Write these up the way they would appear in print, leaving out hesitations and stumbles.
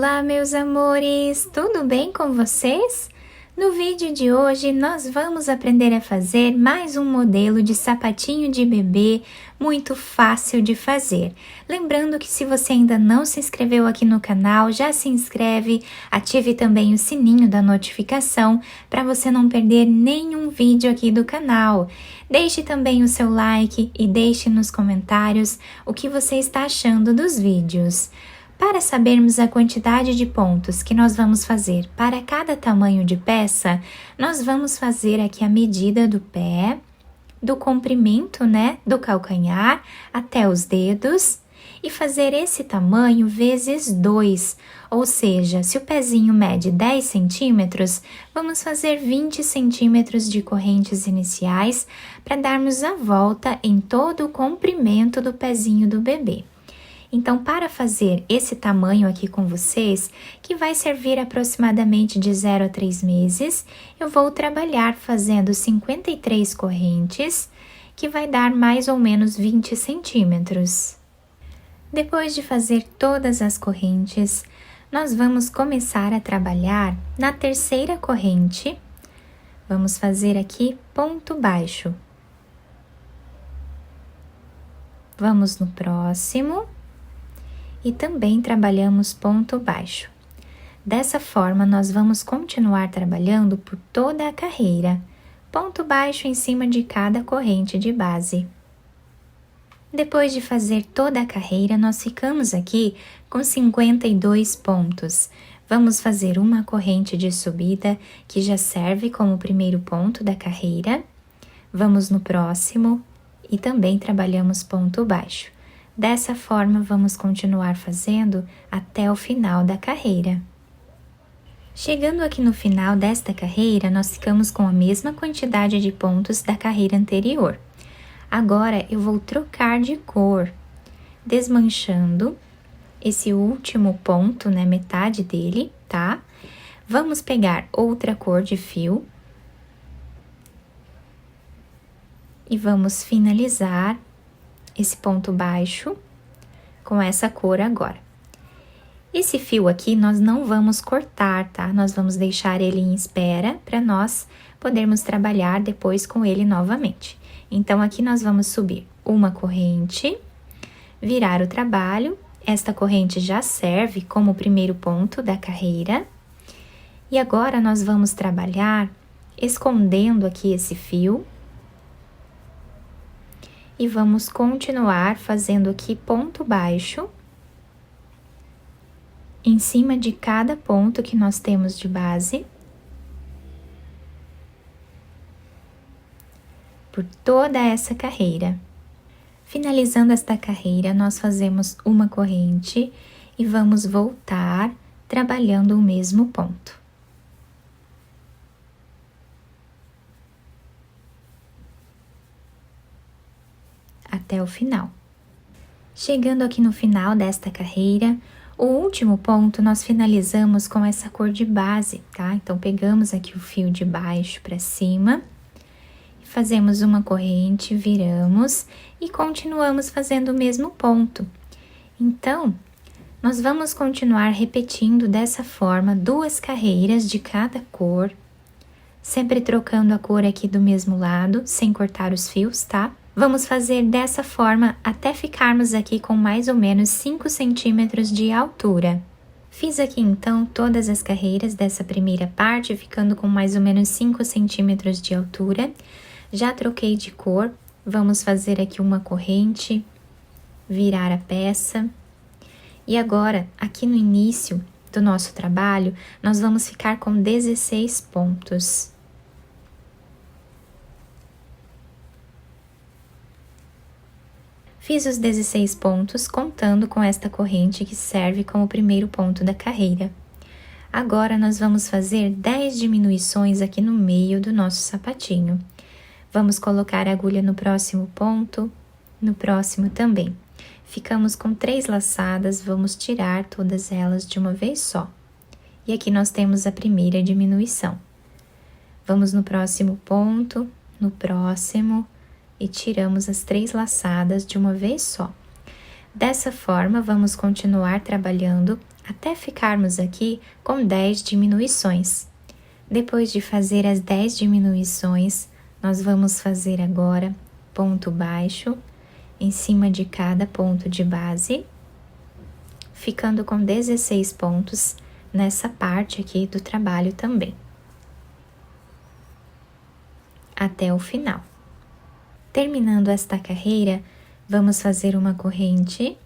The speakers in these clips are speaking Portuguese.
Olá, meus amores! Tudo bem com vocês? No vídeo de hoje, nós vamos aprender a fazer mais um modelo de sapatinho de bebê muito fácil de fazer. Lembrando que se você ainda não se inscreveu aqui no canal, já se inscreve, ative também o sininho da notificação para você não perder nenhum vídeo aqui do canal. Deixe também o seu like e deixe nos comentários o que você está achando dos vídeos. Para sabermos a quantidade de pontos que nós vamos fazer para cada tamanho de peça, nós vamos fazer aqui a medida do pé, do comprimento, do calcanhar até os dedos e fazer esse tamanho vezes 2, ou seja, se o pezinho mede 10 centímetros, vamos fazer 20 centímetros de correntes iniciais para darmos a volta em todo o comprimento do pezinho do bebê. Então, para fazer esse tamanho aqui com vocês, que vai servir aproximadamente de 0 a 3 meses, eu vou trabalhar fazendo 53 correntes, que vai dar mais ou menos 20 centímetros. Depois de fazer todas as correntes, nós vamos começar a trabalhar na terceira corrente. Vamos fazer aqui ponto baixo. Vamos no próximo. E também trabalhamos ponto baixo. Dessa forma, nós vamos continuar trabalhando por toda a carreira, ponto baixo em cima de cada corrente de base. Depois de fazer toda a carreira, nós ficamos aqui com 52 pontos. Vamos fazer uma corrente de subida, que já serve como primeiro ponto da carreira. Vamos no próximo e também trabalhamos ponto baixo. Dessa forma, vamos continuar fazendo até o final da carreira. Chegando aqui no final desta carreira, nós ficamos com a mesma quantidade de pontos da carreira anterior. Agora, eu vou trocar de cor, desmanchando esse último ponto, metade dele, tá? Vamos pegar outra cor de fio e vamos finalizar esse ponto baixo com essa cor agora. Esse fio aqui nós não vamos cortar, tá? Nós vamos deixar ele em espera para nós podermos trabalhar depois com ele novamente. Então, aqui nós vamos subir uma corrente, virar o trabalho. Esta corrente já serve como primeiro ponto da carreira. E agora, nós vamos trabalhar escondendo aqui esse fio. E vamos continuar fazendo aqui ponto baixo em cima de cada ponto que nós temos de base, por toda essa carreira. Finalizando esta carreira, nós fazemos uma corrente e vamos voltar trabalhando o mesmo ponto. Até o final. Chegando aqui no final desta carreira, o último ponto nós finalizamos com essa cor de base, tá? Então, pegamos aqui o fio de baixo para cima, fazemos uma corrente, viramos e continuamos fazendo o mesmo ponto. Então, nós vamos continuar repetindo dessa forma 2 carreiras de cada cor, sempre trocando a cor aqui do mesmo lado, sem cortar os fios, tá? Vamos fazer dessa forma até ficarmos aqui com mais ou menos 5 centímetros de altura. Fiz aqui então todas as carreiras dessa primeira parte, ficando com mais ou menos 5 centímetros de altura. Já troquei de cor, vamos fazer aqui uma corrente, virar a peça. E agora, aqui no início do nosso trabalho, nós vamos ficar com 16 pontos. Fiz os 16 pontos contando com esta corrente que serve como primeiro ponto da carreira. Agora, nós vamos fazer 10 diminuições aqui no meio do nosso sapatinho. Vamos colocar a agulha no próximo ponto, no próximo também. Ficamos com 3 laçadas, vamos tirar todas elas de uma vez só. E aqui nós temos a primeira diminuição. Vamos no próximo ponto, no próximo, e tiramos as 3 laçadas de uma vez só. Dessa forma, vamos continuar trabalhando até ficarmos aqui com 10 diminuições. Depois de fazer as 10 diminuições, nós vamos fazer agora ponto baixo em cima de cada ponto de base, ficando com 16 pontos nessa parte aqui do trabalho também, até o final. Terminando esta carreira, vamos fazer uma corrente,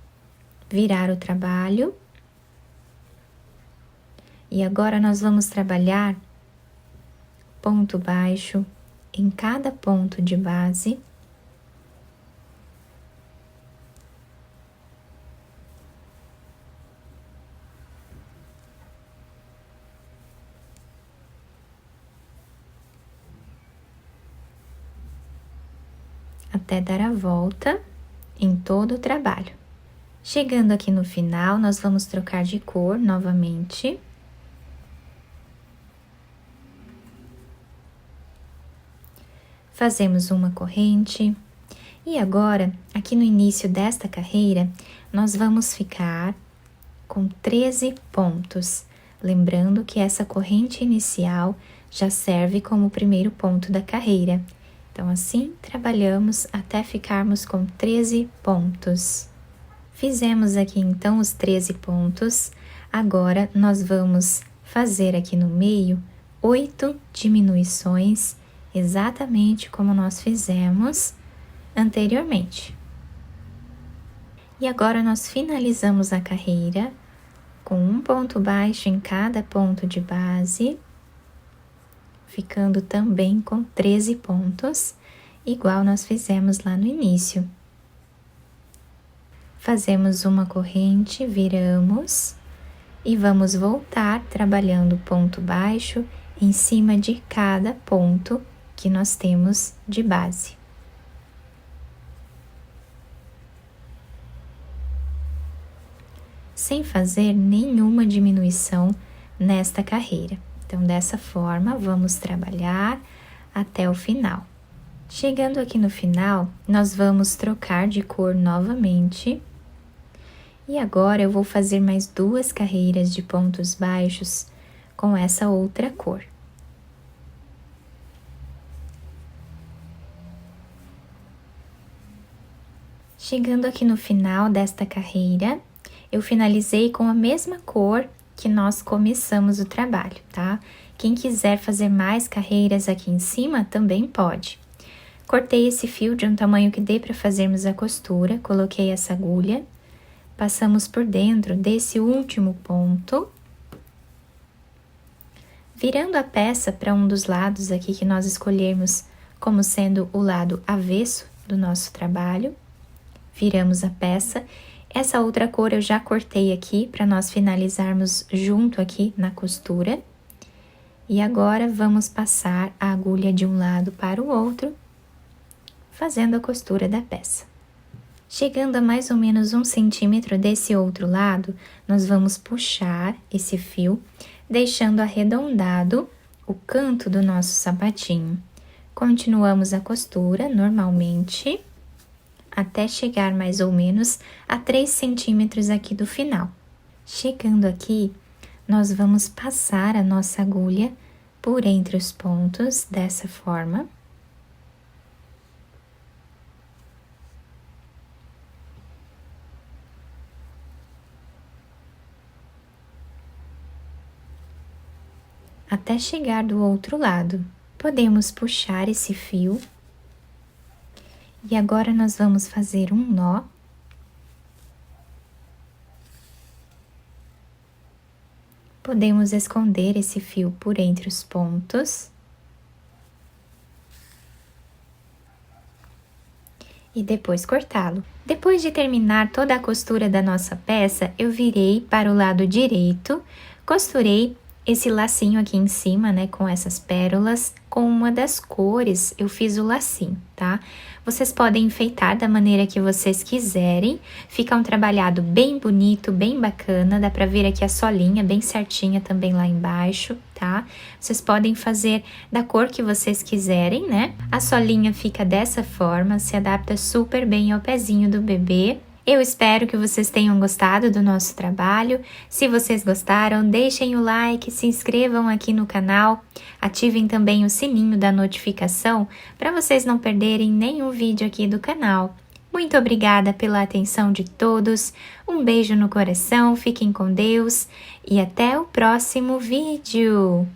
virar o trabalho, e agora nós vamos trabalhar ponto baixo em cada ponto de base, até dar a volta em todo o trabalho. Chegando aqui no final, nós vamos trocar de cor novamente. Fazemos uma corrente. E agora, aqui no início desta carreira, nós vamos ficar com 13 pontos. Lembrando que essa corrente inicial já serve como o primeiro ponto da carreira. Então, assim, trabalhamos até ficarmos com 13 pontos. Fizemos aqui, então, os 13 pontos. Agora, nós vamos fazer aqui no meio 8 diminuições, exatamente como nós fizemos anteriormente. E agora, nós finalizamos a carreira com um ponto baixo em cada ponto de base, ficando também com 13 pontos, igual nós fizemos lá no início. Fazemos uma corrente, viramos e vamos voltar trabalhando ponto baixo em cima de cada ponto que nós temos de base. Sem fazer nenhuma diminuição nesta carreira. Então, dessa forma, vamos trabalhar até o final. Chegando aqui no final, nós vamos trocar de cor novamente. E agora, eu vou fazer mais 2 carreiras de pontos baixos com essa outra cor. Chegando aqui no final desta carreira, eu finalizei com a mesma cor que nós começamos o trabalho, tá? Quem quiser fazer mais carreiras aqui em cima, também pode. Cortei esse fio de um tamanho que dê para fazermos a costura, coloquei essa agulha, passamos por dentro desse último ponto, virando a peça para um dos lados aqui que nós escolhermos como sendo o lado avesso do nosso trabalho, viramos a peça. Essa outra cor eu já cortei aqui para nós finalizarmos junto aqui na costura. E agora vamos passar a agulha de um lado para o outro, fazendo a costura da peça. Chegando a mais ou menos 1 centímetro desse outro lado, nós vamos puxar esse fio, deixando arredondado o canto do nosso sapatinho. Continuamos a costura normalmente, até chegar mais ou menos a 3 centímetros aqui do final. Chegando aqui, nós vamos passar a nossa agulha por entre os pontos, dessa forma. Até chegar do outro lado. Podemos puxar esse fio. E agora, nós vamos fazer um nó. Podemos esconder esse fio por entre os pontos. E depois cortá-lo. Depois de terminar toda a costura da nossa peça, eu virei para o lado direito, costurei esse lacinho aqui em cima, né, com essas pérolas, com uma das cores eu fiz o lacinho, tá? Vocês podem enfeitar da maneira que vocês quiserem, fica um trabalhado bem bonito, bem bacana, dá pra ver aqui a solinha bem certinha também lá embaixo, tá? Vocês podem fazer da cor que vocês quiserem, né? A solinha fica dessa forma, se adapta super bem ao pezinho do bebê. Eu espero que vocês tenham gostado do nosso trabalho. Se vocês gostaram, deixem o like, se inscrevam aqui no canal, ativem também o sininho da notificação para vocês não perderem nenhum vídeo aqui do canal. Muito obrigada pela atenção de todos, um beijo no coração, fiquem com Deus e até o próximo vídeo!